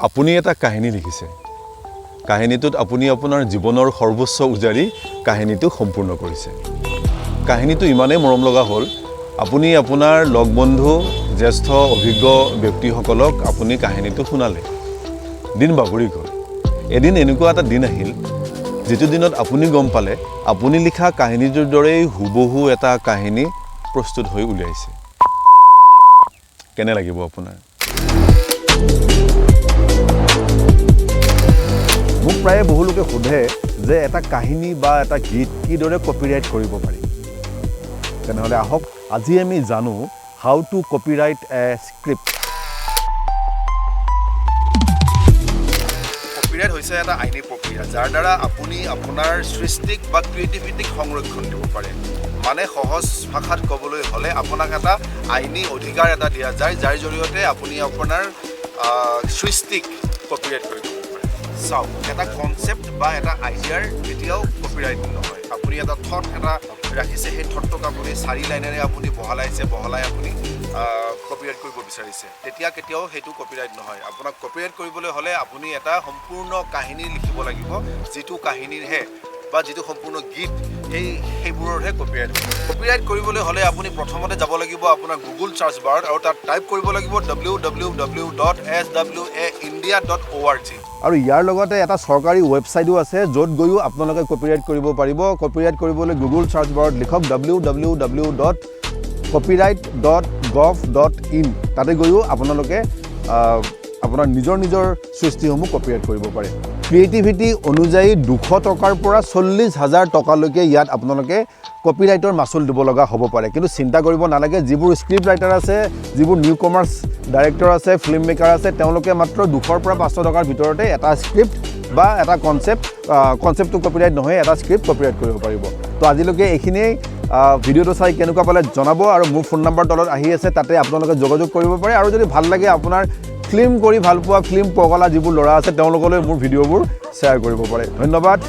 আপুনি এটা কাহিনী লিখিছে কাহিনীটোত আপুনি আপোনাৰ জীৱনৰ সৰ্বোচ্চ উজাৰি কাহিনীটো সম্পূৰ্ণ কৰিছে কাহিনীটো ইমানেই মৰম লগা হ'ল আপুনি আপোনাৰ লগ বন্ধু জ্যেষ্ঠ অভিজ্ঞ ব্যক্তিসকলক আপুনি কাহিনীটো শুনালে দিন বাগৰি গ'ল এদিন এনেকুৱা এটা দিন আহিল যেটো দিনত আপুনি গম পালে আপুনি লিখা কাহিনীটোৰ দৰেই হুবহু এটা কাহিনী প্ৰস্তুত হৈ উলিয়াইছে কেনে লাগিব আপোনাৰ মোক প্ৰায় বহু লোকে সোধে যে এটা কাহিনী বা এটা গীত কিদৰে কপিৰাইট কৰিব পাৰি তেনেহ'লে আহক আজি আমি জানো how to copyright A script copyright হৈছে এটা আইনী প্ৰক্ৰিয়া যাৰ দ্বাৰা আপুনি আপোনাৰ সৃষ্টিক বা ক্ৰিয়েটিভিটিক সংৰক্ষণ দিব পাৰে মানে সহজ ভাষাত ক'বলৈ হ'লে আপোনাক এটা আইনী অধিকাৰ এটা দিয়া যায় যাৰ জৰিয়তে আপুনি আপোনাৰ সৃষ্টিক কপিৰাইট কৰিব পাৰে চাওক এটা কনচেপ্ট বা এটা আইডিয়াৰ কেতিয়াও কপিৰাইট নহয় আপুনি এটা থট এটা ৰাখিছে সেই থটটোক আপুনি 4 লাইনেৰে আপুনি বহলাই আপুনি কপিৰাইট কৰিব বিচাৰিছে তেতিয়া কেতিয়াও সেইটো কপিৰাইট নহয় আপোনাক কপিৰাইট কৰিবলৈ হ'লে আপুনি এটা সম্পূৰ্ণ কাহিনী লিখিব লাগিব যিটো কাহিনীৰহে বা যিটো সম্পূৰ্ণ গীত সেইবোৰৰহে কপিৰাইট কৰিবলৈ হ'লে আপুনি প্ৰথমতে যাব লাগিব আপোনাৰ গুগল চাৰ্চ বাৰত আৰু তাত টাইপ কৰিব লাগিব www.swaindia.org আৰু ইয়াৰ লগতে এটা চৰকাৰী ৱেবছাইটো আছে য'ত গৈও আপোনালোকে কপিৰাইট কৰিব পাৰিব কপিৰাইট কৰিবলৈ গুগল চাৰ্চ বাৰত লিখক www.copyright.gov.in তাতে গৈও আপোনালোকে আপোনাৰ নিজৰ সৃষ্টিসমূহ কপিৰাইট কৰিব পাৰে ক্ৰিয়েটিভিটি অনুযায়ী 200 টকাৰ পৰা 40,000 টকালৈকে ইয়াত আপোনালোকে কপিৰাইটৰ মাচুল দিব লগা হ'ব পাৰে কিন্তু চিন্তা কৰিব নালাগে যিবোৰ স্ক্ৰিপ্ট ৰাইটাৰ আছে যিবোৰ নিউ কমাৰ্চ ডাইৰেক্টৰ আছে ফিল্ম মেকাৰ আছে তেওঁলোকে মাত্ৰ 200 পৰা 500 টকাৰ ভিতৰতে এটা স্ক্ৰিপ্ট বা এটা কনচেপ্টটো কপিৰাইট নহয় এটা স্ক্ৰিপ্ট কপিৰাইট কৰিব পাৰিব তো আজিলৈকে এইখিনিয়েই ভিডিঅ'টো চাই কেনেকুৱা পালে জনাব আৰু মোৰ ফোন নম্বৰ তলত আহি আছে তাতে আপোনালোকে যোগাযোগ কৰিব পাৰে আৰু যদি ভাল লাগে আপোনাৰ ফিল্ম কৰি ভাল পোৱা ফিল্ম পগলা যিবোৰ ল'ৰা আছে তেওঁলোকলৈ মোৰ ভিডিঅ'বোৰ শ্বেয়াৰ কৰিব পাৰে ধন্যবাদ